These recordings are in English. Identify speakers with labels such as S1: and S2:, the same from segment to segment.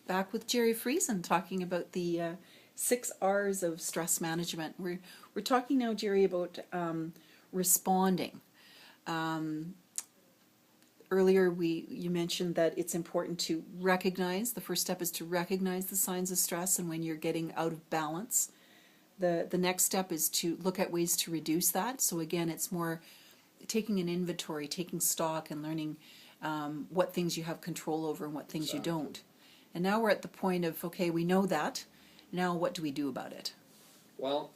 S1: back with Jerry Friesen talking about the 6 R's of stress management. We're talking now, Jerry, about responding. Earlier you mentioned that it's important to recognize. The first step is to recognize the signs of stress and when you're getting out of balance. The next step is to look at ways to reduce that. So again, it's more taking an inventory, taking stock, and learning what things you have control over and what things you don't. And now we're at the point of, okay, we know that. Now what do we do about it?
S2: Well,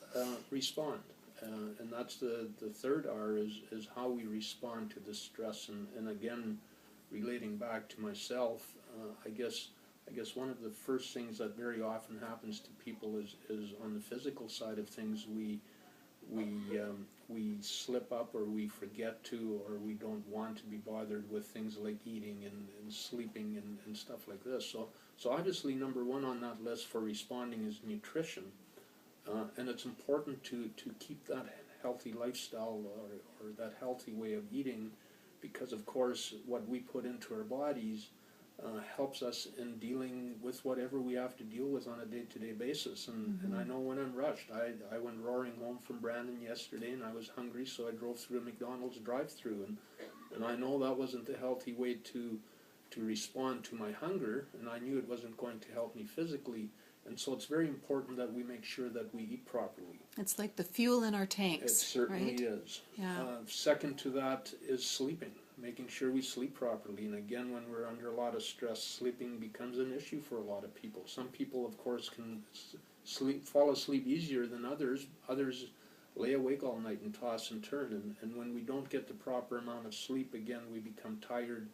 S2: respond. And that's the third R is how we respond to the stress. And again, relating back to myself, I guess one of the first things that very often happens to people is on the physical side of things, we slip up, or we forget to, or we don't want to be bothered with things like eating and sleeping and stuff like this. So obviously number one on that list for responding is nutrition. And it's important to keep that healthy lifestyle or that healthy way of eating, because of course what we put into our bodies helps us in dealing with whatever we have to deal with on a day-to-day basis. And I know when I'm rushed, I went roaring home from Brandon yesterday and I was hungry, so I drove through a McDonald's drive-through, and I know that wasn't the healthy way to respond to my hunger, and I knew it wasn't going to help me physically. And so it's very important that we make sure that we eat properly.
S1: It's like the fuel in our tanks.
S2: It certainly
S1: right?
S2: is.
S1: Yeah.
S2: Second to that is sleeping, making sure we sleep properly. And again, when we're under a lot of stress, sleeping becomes an issue for a lot of people. Some people, of course, can fall asleep easier than others. Others lay awake all night and toss and turn. And when we don't get the proper amount of sleep, again, we become tired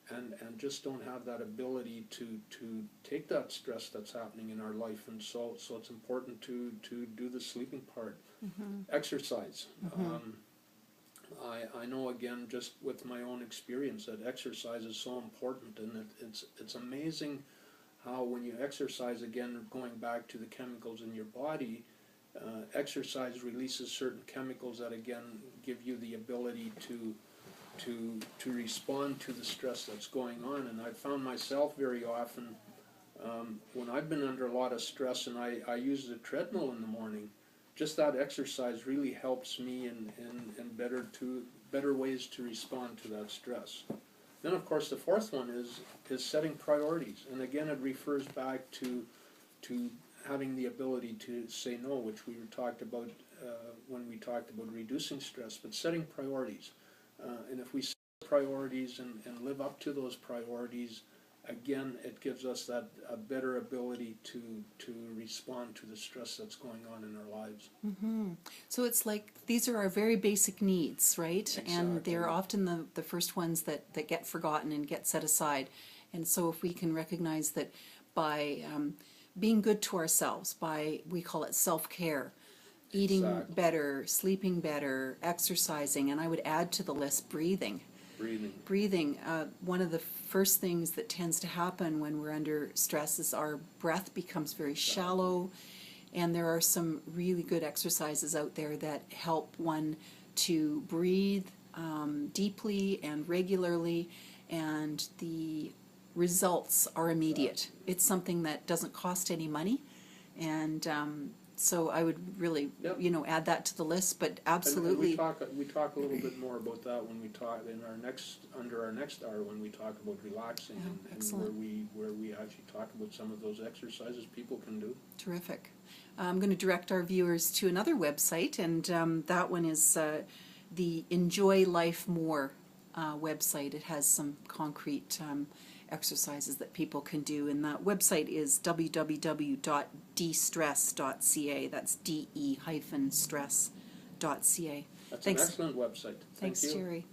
S2: and just don't have that ability to take that stress that's happening in our life. And so it's important to do the sleeping part. Exercise. I know, again, just with my own experience, that exercise is so important, and it's amazing how when you exercise, again, going back to the chemicals in your body, exercise releases certain chemicals that, again, give you the ability to respond to the stress that's going on. And I found myself very often, when I've been under a lot of stress and I use the treadmill in the morning, just that exercise really helps me in better ways to respond to that stress. Then, of course, the fourth one is setting priorities. And again, it refers back to having the ability to say no, which we talked about when we talked about reducing stress, but setting priorities. And if we set priorities and live up to those priorities, again, it gives us a better ability to respond to the stress that's going on in our lives.
S1: So it's like these are our very basic needs, right?
S2: Exactly.
S1: And they're often the first ones that get forgotten and get set aside. And so if we can recognize that by being good to ourselves, we call it self-care, eating better, sleeping better, exercising, and I would add to the list breathing. Breathing. One of the first things that tends to happen when we're under stress is our breath becomes very shallow, and there are some really good exercises out there that help one to breathe deeply and regularly, and the results are immediate. It's something that doesn't cost any money, and so I would really, add that to the list. But absolutely,
S2: and we talk a little bit more about that when we talk under our next hour, when we talk about relaxing, and where we actually talk about some of those exercises people can do.
S1: Terrific. I'm going to direct our viewers to another website, and that one is the Enjoy Life More website. It has some concrete exercises that people can do, and that website is www.destress.ca. That's de-stress.ca.
S2: That's an excellent website.
S1: Thanks, Jerry.